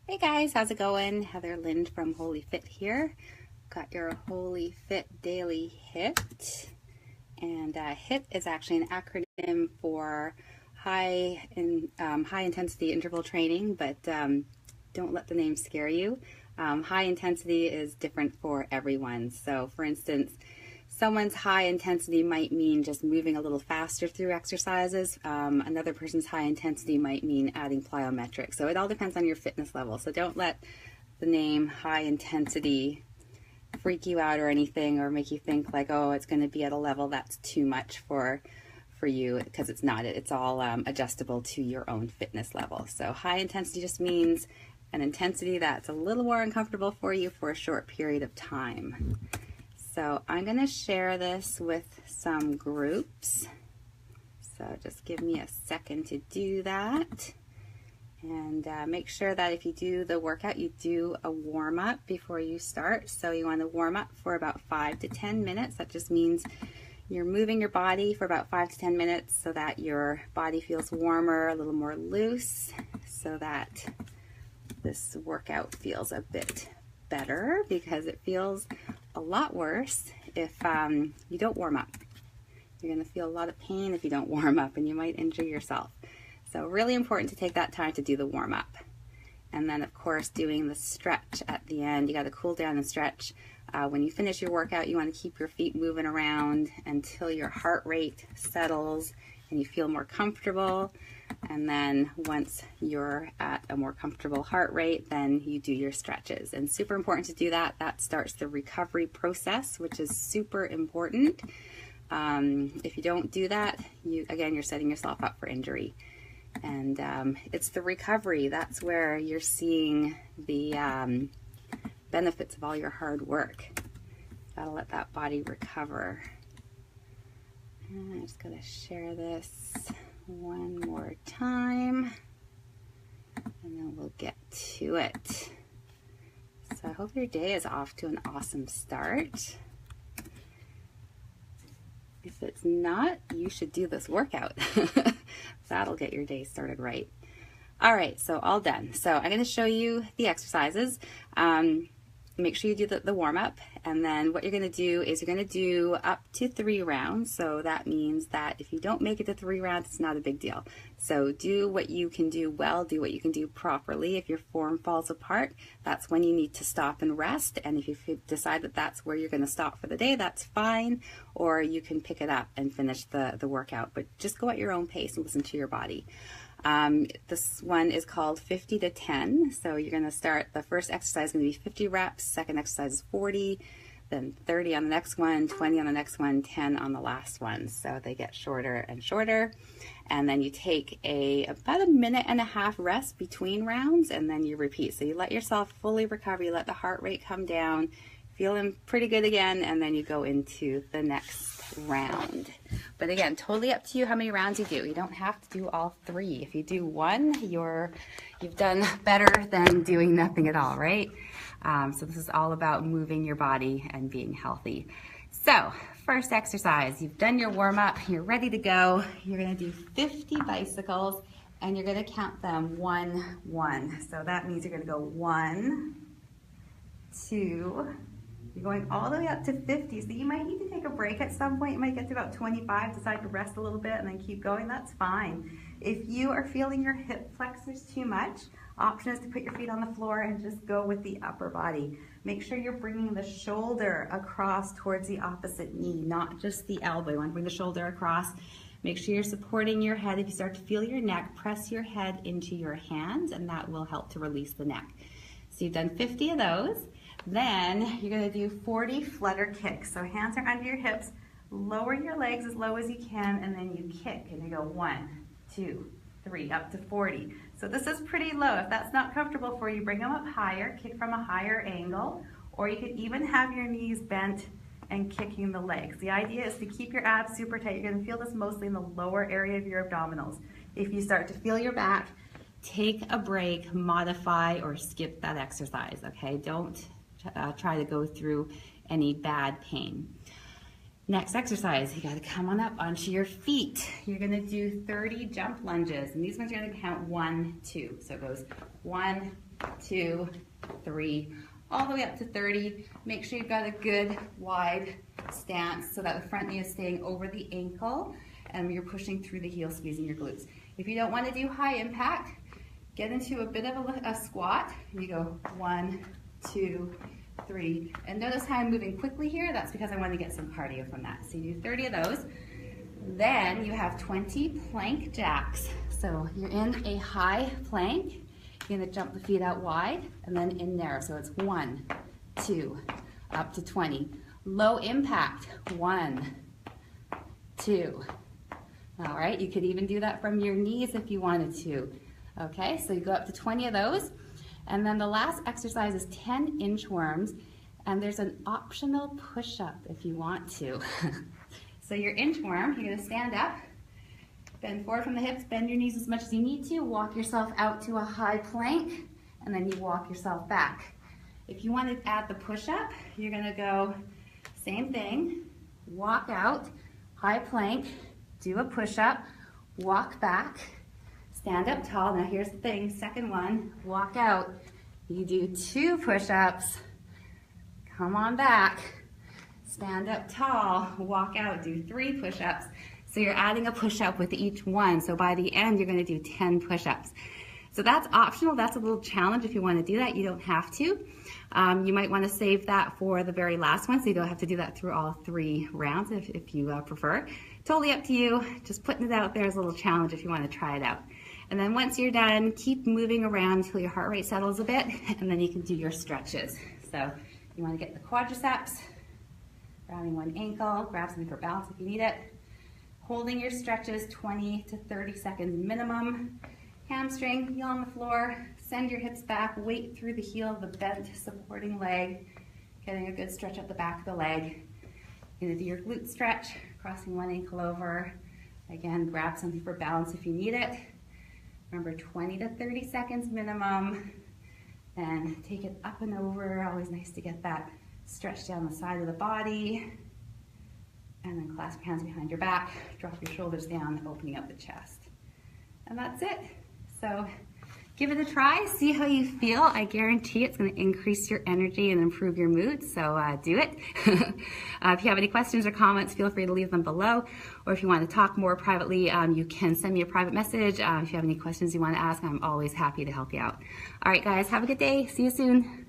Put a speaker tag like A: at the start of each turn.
A: Hey guys, how's it going? Heather Lind from Wholey Fit here. Got your Wholey Fit Daily HIIT. And HIIT is actually an acronym for high intensity interval training, but don't let the name scare you. High intensity is different for everyone. So for instance, someone's high intensity might mean just moving a little faster through exercises. Another person's high intensity might mean adding plyometrics. So it all depends on your fitness level. So don't let the name high intensity freak you out or anything, or make you think like, oh, it's going to be at a level that's too much for you, because it's not. It's all adjustable to your own fitness level. So high intensity just means an intensity that's a little more uncomfortable for you for a short period of time. So I'm going to share this with some groups. So just give me a second to do that. And make sure that if you do the workout, you do a warm-up before you start. So you want to warm up for about 5 to 10 minutes. That just means you're moving your body for about 5 to 10 minutes so that your body feels warmer, a little more loose, so that this workout feels a bit better, because it feels a lot worse if you don't warm up. You're going to feel a lot of pain if you don't warm up, and you might injure yourself. So really important to take that time to do the warm up. And then of course doing the stretch at the end. You got to cool down and stretch. When you finish your workout, you want to keep your feet moving around until your heart rate settles and you feel more comfortable. And then once you're at a more comfortable heart rate, then you do your stretches. And super important to do that. That starts the recovery process, which is super important. If you don't do that, you're setting yourself up for injury. And it's the recovery. That's where you're seeing the benefits of all your hard work. Gotta let that body recover. And I'm just gonna share this one more time, and then we'll get to it. So I hope your day is off to an awesome start. If it's not, you should do this workout. That'll get your day started right. All right, so all done. So I'm going to show you the exercises. Make sure you do the warm-up, and then what you're going to do is you're going to do up to 3 rounds. So that means that if you don't make it to 3 rounds, it's not a big deal. So do what you can do well, do what you can do properly. If your form falls apart, that's when you need to stop and rest. And if you decide that that's where you're going to stop for the day, that's fine. Or you can pick it up and finish the workout, but just go at your own pace and listen to your body. This one is called 50 to 10. So you're going to start, the first exercise is going to be 50 reps, second exercise is 40, then 30 on the next one, 20 on the next one, 10 on the last one. So they get shorter and shorter. And then you take about a minute and a half rest between rounds, and then you repeat. So you let yourself fully recover, you let the heart rate come down, feeling pretty good again, and then you go into the next round. But again, totally up to you how many rounds you do. You don't have to do all 3. If you do 1, you've done better than doing nothing at all, right? So this is all about moving your body and being healthy. So first exercise, you've done your warm-up, you're ready to go. You're going to do 50 bicycles, and you're going to count them 1, 1. So that means you're going to go 1, 2, you're going all the way up to 50, so you might need to take a break at some point. You might get to about 25, decide to rest a little bit, and then keep going. That's fine. If you are feeling your hip flexors too much, option is to put your feet on the floor and just go with the upper body. Make sure you're bringing the shoulder across towards the opposite knee, not just the elbow. You want to bring the shoulder across. Make sure you're supporting your head. If you start to feel your neck, press your head into your hands, and that will help to release the neck. So you've done 50 of those. Then you're going to do 40 flutter kicks. So hands are under your hips, lower your legs as low as you can, and then you kick, and you go 1, 2, 3, up to 40. So this is pretty low. If that's not comfortable for you, bring them up higher, kick from a higher angle, or you could even have your knees bent and kicking the legs. The idea is to keep your abs super tight. You're going to feel this mostly in the lower area of your abdominals. If you start to feel your back, take a break, modify, or skip that exercise, okay? Don't try to go through any bad pain. Next exercise, you gotta come on up onto your feet. You're gonna do 30 jump lunges, and these ones are gonna count 1, 2. So it goes 1, 2, 3, all the way up to 30. Make sure you've got a good wide stance so that the front knee is staying over the ankle and you're pushing through the heel, squeezing your glutes. If you don't want to do high impact, get into a bit of a squat. You go 1, 2, 3. And notice how I'm moving quickly here. That's because I want to get some cardio from that. So you do 30 of those. Then you have 20 plank jacks. So you're in a high plank. You're going to jump the feet out wide and then in narrow. So it's 1, 2, up to 20. Low impact, 1, 2. All right, you could even do that from your knees if you wanted to. Okay, so you go up to 20 of those. And then the last exercise is 10 inchworms. And there's an optional push-up if you want to. So your inchworm, you're going to stand up. Bend forward from the hips, bend your knees as much as you need to, walk yourself out to a high plank, and then you walk yourself back. If you want to add the push-up, you're going to go same thing, walk out, high plank, do a push-up, walk back, stand up tall. Now here's the thing, second one, walk out. You do 2 push-ups, come on back, stand up tall, walk out, do 3 push-ups. So you're adding a push-up with each one. So by the end, you're going to do 10 push-ups. So that's optional. That's a little challenge if you want to do that. You don't have to. You might want to save that for the very last one, so you don't have to do that through all 3 rounds if you prefer. Totally up to you. Just putting it out there as a little challenge if you want to try it out. And then once you're done, keep moving around until your heart rate settles a bit, and then you can do your stretches. So you want to get the quadriceps, rounding one ankle, grab something for balance if you need it. Holding your stretches 20 to 30 seconds minimum. Hamstring, heel on the floor, send your hips back, weight through the heel of the bent supporting leg, getting a good stretch up the back of the leg. You're gonna do your glute stretch, crossing one ankle over. Again, grab something for balance if you need it. Remember 20 to 30 seconds minimum. Then take it up and over. Always nice to get that stretch down the side of the body. And then clasp your hands behind your back, drop your shoulders down, opening up the chest. And that's it. So give it a try, see how you feel. I guarantee it's going to increase your energy and improve your mood, so do it. If you have any questions or comments, feel free to leave them below. Or if you want to talk more privately, you can send me a private message. If you have any questions you want to ask, I'm always happy to help you out. All right, guys, have a good day. See you soon.